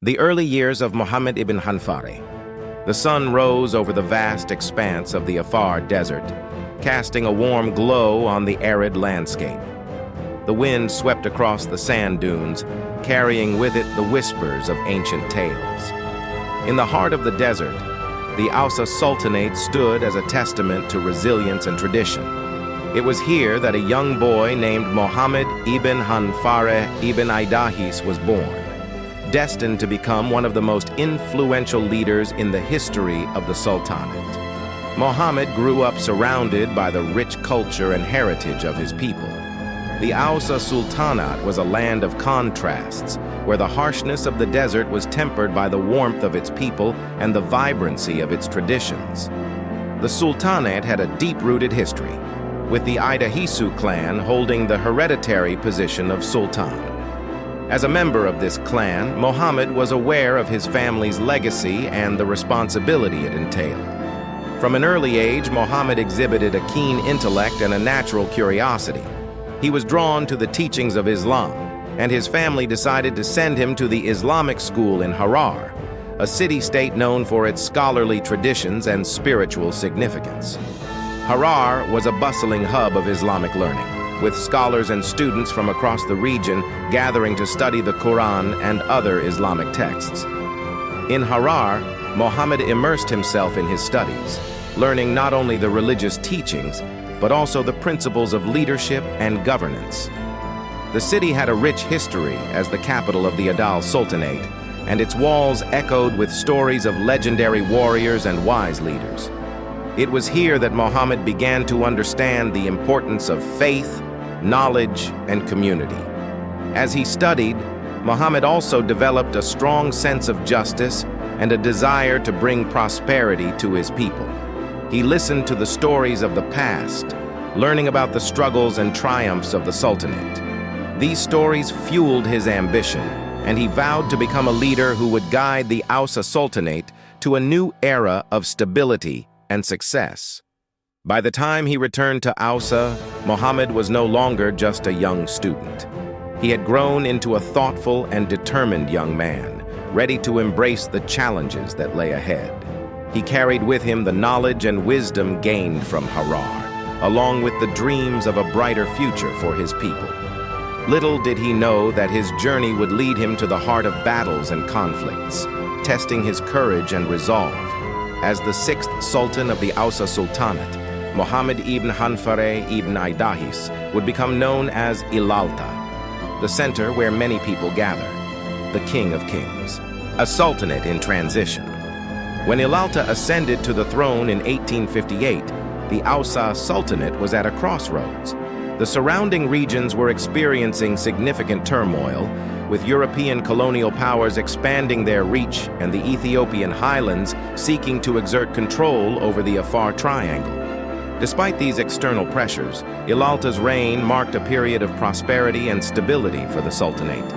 The early years of Mohammed Ibn Hanfare. The sun rose over the vast expanse of the Afar Desert, casting a warm glow on the arid landscape. The wind swept across the sand dunes, carrying with it the whispers of ancient tales. In the heart of the desert, the Aussa Sultanate stood as a testament to resilience and tradition. It was here that a young boy named Mohammed Ibn Hanfare Ibn Idahis was born, destined to become one of the most influential leaders in the history of the Sultanate. Mohammed grew up surrounded by the rich culture and heritage of his people. The Aussa Sultanate was a land of contrasts, where the harshness of the desert was tempered by the warmth of its people and the vibrancy of its traditions. The Sultanate had a deep-rooted history, with the Idahisu clan holding the hereditary position of Sultan. As a member of this clan, Mohammed was aware of his family's legacy and the responsibility it entailed. From an early age, Mohammed exhibited a keen intellect and a natural curiosity. He was drawn to the teachings of Islam, and his family decided to send him to the Islamic school in Harar, a city-state known for its scholarly traditions and spiritual significance. Harar was a bustling hub of Islamic learning, with scholars and students from across the region gathering to study the Quran and other Islamic texts. In Harar, Mohammed immersed himself in his studies, learning not only the religious teachings, but also the principles of leadership and governance. The city had a rich history as the capital of the Aussa Sultanate, and its walls echoed with stories of legendary warriors and wise leaders. It was here that Mohammed began to understand the importance of faith, knowledge, and community. As he studied, Mohammed also developed a strong sense of justice and a desire to bring prosperity to his people. He listened to the stories of the past, learning about the struggles and triumphs of the Sultanate. These stories fueled his ambition, and he vowed to become a leader who would guide the Aussa Sultanate to a new era of stability and success. By the time he returned to Aussa, Mohammed was no longer just a young student. He had grown into a thoughtful and determined young man, ready to embrace the challenges that lay ahead. He carried with him the knowledge and wisdom gained from Harar, along with the dreams of a brighter future for his people. Little did he know that his journey would lead him to the heart of battles and conflicts, testing his courage and resolve. As the sixth Sultan of the Aussa Sultanate, Mohammed Ibn Hanfare Ibn Idahis would become known as Illalta, the center where many people gather, the King of Kings, a sultanate in transition. When Illalta ascended to the throne in 1858, the Aussa Sultanate was at a crossroads. The surrounding regions were experiencing significant turmoil, with European colonial powers expanding their reach and the Ethiopian highlands seeking to exert control over the Afar Triangle. Despite these external pressures, Illalta's reign marked a period of prosperity and stability for the Sultanate.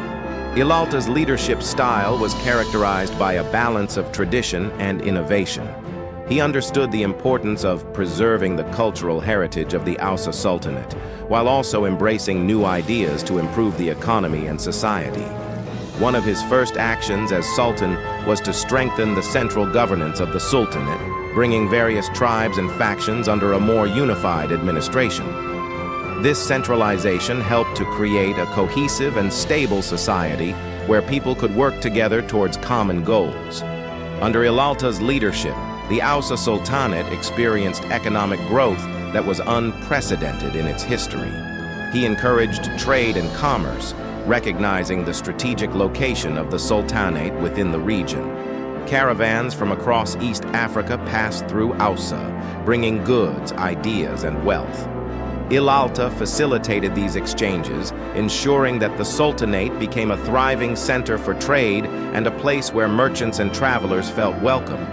Illalta's leadership style was characterized by a balance of tradition and innovation. He understood the importance of preserving the cultural heritage of the Aussa Sultanate, while also embracing new ideas to improve the economy and society. One of his first actions as Sultan was to strengthen the central governance of the Sultanate, bringing various tribes and factions under a more unified administration. This centralization helped to create a cohesive and stable society where people could work together towards common goals. Under Illalta's leadership, the Aussa Sultanate experienced economic growth that was unprecedented in its history. He encouraged trade and commerce, recognizing the strategic location of the Sultanate within the region. Caravans from across East Africa passed through Aussa, bringing goods, ideas, and wealth. Illalta facilitated these exchanges, ensuring that the Sultanate became a thriving center for trade and a place where merchants and travelers felt welcome.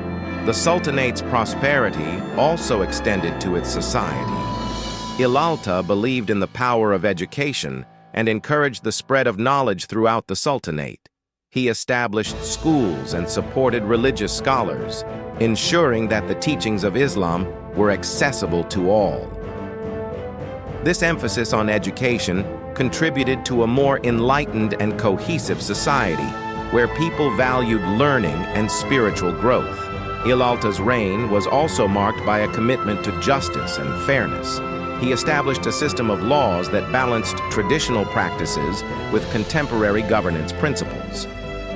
The Sultanate's prosperity also extended to its society. Illalta believed in the power of education and encouraged the spread of knowledge throughout the Sultanate. He established schools and supported religious scholars, ensuring that the teachings of Islam were accessible to all. This emphasis on education contributed to a more enlightened and cohesive society, where people valued learning and spiritual growth. Illalta's reign was also marked by a commitment to justice and fairness. He established a system of laws that balanced traditional practices with contemporary governance principles.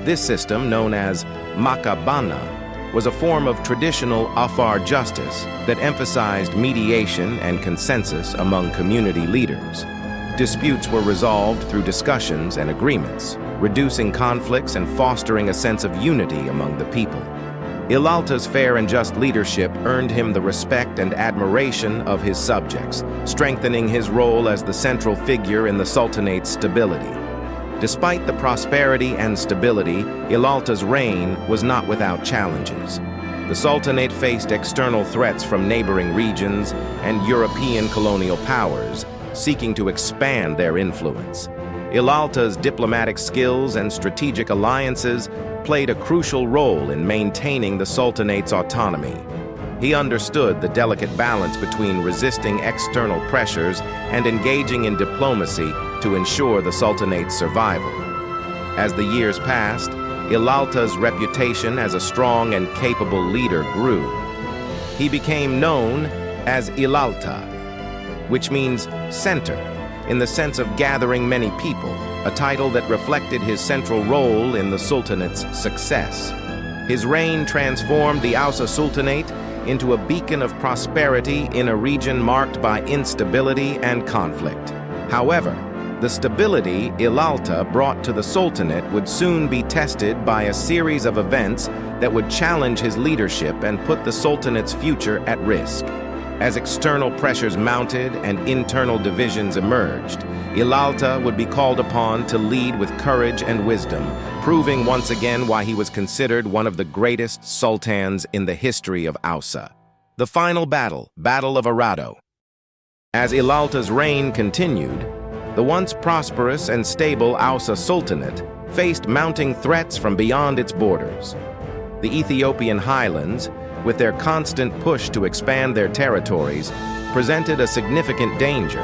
This system, known as Makabana, was a form of traditional Afar justice that emphasized mediation and consensus among community leaders. Disputes were resolved through discussions and agreements, reducing conflicts and fostering a sense of unity among the people. Illalta's fair and just leadership earned him the respect and admiration of his subjects, strengthening his role as the central figure in the Sultanate's stability. Despite the prosperity and stability, Illalta's reign was not without challenges. The Sultanate faced external threats from neighboring regions and European colonial powers, seeking to expand their influence. Illalta's diplomatic skills and strategic alliances played a crucial role in maintaining the Sultanate's autonomy. He understood the delicate balance between resisting external pressures and engaging in diplomacy to ensure the Sultanate's survival. As the years passed, Illalta's reputation as a strong and capable leader grew. He became known as Illalta, which means center, in the sense of gathering many people, a title that reflected his central role in the Sultanate's success. His reign transformed the Aussa Sultanate into a beacon of prosperity in a region marked by instability and conflict. However, the stability Illalta brought to the Sultanate would soon be tested by a series of events that would challenge his leadership and put the Sultanate's future at risk. As external pressures mounted and internal divisions emerged, Illalta would be called upon to lead with courage and wisdom, proving once again why he was considered one of the greatest sultans in the history of Aussa. The final battle, Battle of Arado. As Illalta's reign continued, the once prosperous and stable Aussa Sultanate faced mounting threats from beyond its borders. The Ethiopian highlands, with their constant push to expand their territories, presented a significant danger.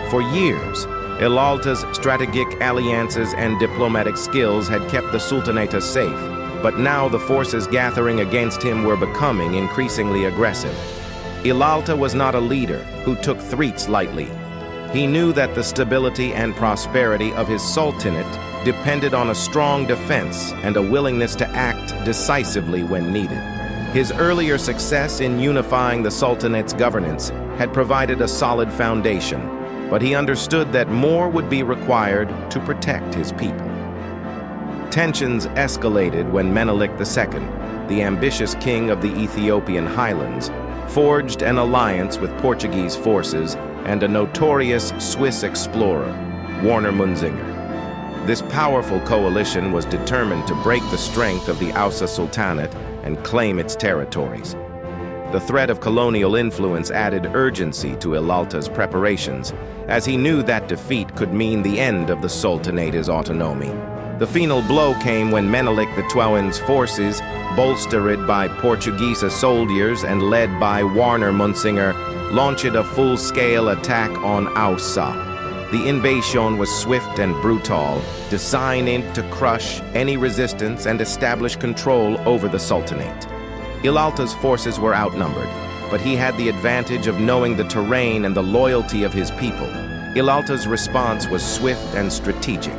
For years, Illalta's strategic alliances and diplomatic skills had kept the Sultanate safe, but now the forces gathering against him were becoming increasingly aggressive. Illalta was not a leader who took threats lightly. He knew that the stability and prosperity of his sultanate depended on a strong defense and a willingness to act decisively when needed. His earlier success in unifying the Sultanate's governance had provided a solid foundation, but he understood that more would be required to protect his people. Tensions escalated when Menelik II, the ambitious king of the Ethiopian highlands, forged an alliance with Portuguese forces and a notorious Swiss explorer, Werner Munzinger. This powerful coalition was determined to break the strength of the Aussa Sultanate and claim its territories. The threat of colonial influence added urgency to Illalta's preparations, as he knew that defeat could mean the end of the Sultanate's autonomy. The final blow came when Menelik II's forces, bolstered by Portuguese soldiers and led by Werner Munzinger, launched a full-scale attack on Aussa. The invasion was swift and brutal, designed to crush any resistance and establish control over the Sultanate. Illalta's forces were outnumbered, but he had the advantage of knowing the terrain and the loyalty of his people. Illalta's response was swift and strategic.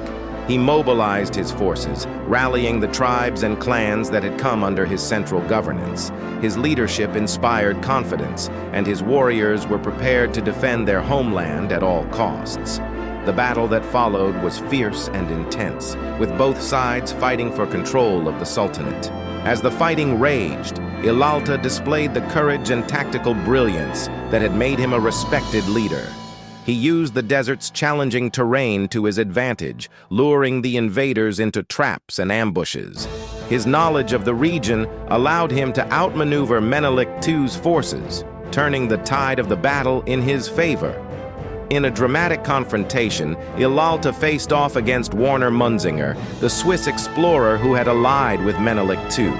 He mobilized his forces, rallying the tribes and clans that had come under his central governance. His leadership inspired confidence, and his warriors were prepared to defend their homeland at all costs. The battle that followed was fierce and intense, with both sides fighting for control of the Sultanate. As the fighting raged, Illalta displayed the courage and tactical brilliance that had made him a respected leader. He used the desert's challenging terrain to his advantage, luring the invaders into traps and ambushes. His knowledge of the region allowed him to outmaneuver Menelik II's forces, turning the tide of the battle in his favor. In a dramatic confrontation, Illalta faced off against Werner Munzinger, the Swiss explorer who had allied with Menelik II.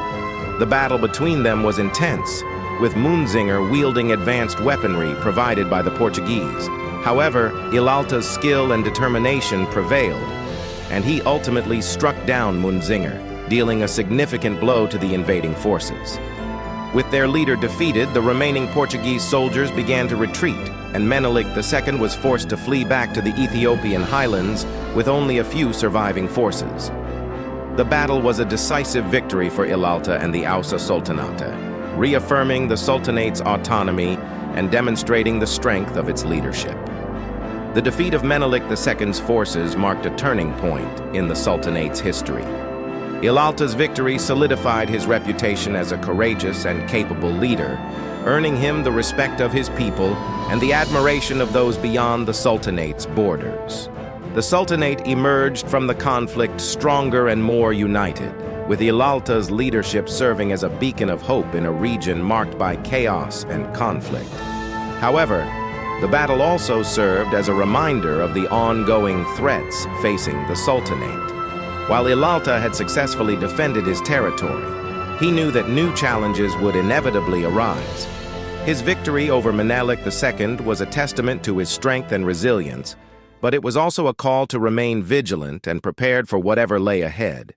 The battle between them was intense, with Munzinger wielding advanced weaponry provided by the Portuguese. However, Illalta's skill and determination prevailed. and he ultimately struck down Munzinger, dealing a significant blow to the invading forces. With their leader defeated, the remaining Portuguese soldiers began to retreat, and Menelik II was forced to flee back to the Ethiopian highlands with only a few surviving forces. The battle was a decisive victory for Illalta and the Aussa Sultanate, reaffirming the Sultanate's autonomy and demonstrating the strength of its leadership. The defeat of Menelik II's forces marked a turning point in the Sultanate's history. Illalta's victory solidified his reputation as a courageous and capable leader, earning him the respect of his people and the admiration of those beyond the Sultanate's borders. The Sultanate emerged from the conflict stronger and more united, with Illalta's leadership serving as a beacon of hope in a region marked by chaos and conflict. However, the battle also served as a reminder of the ongoing threats facing the Sultanate. While Illalta had successfully defended his territory, he knew that new challenges would inevitably arise. His victory over Menelik II was a testament to his strength and resilience, but it was also a call to remain vigilant and prepared for whatever lay ahead.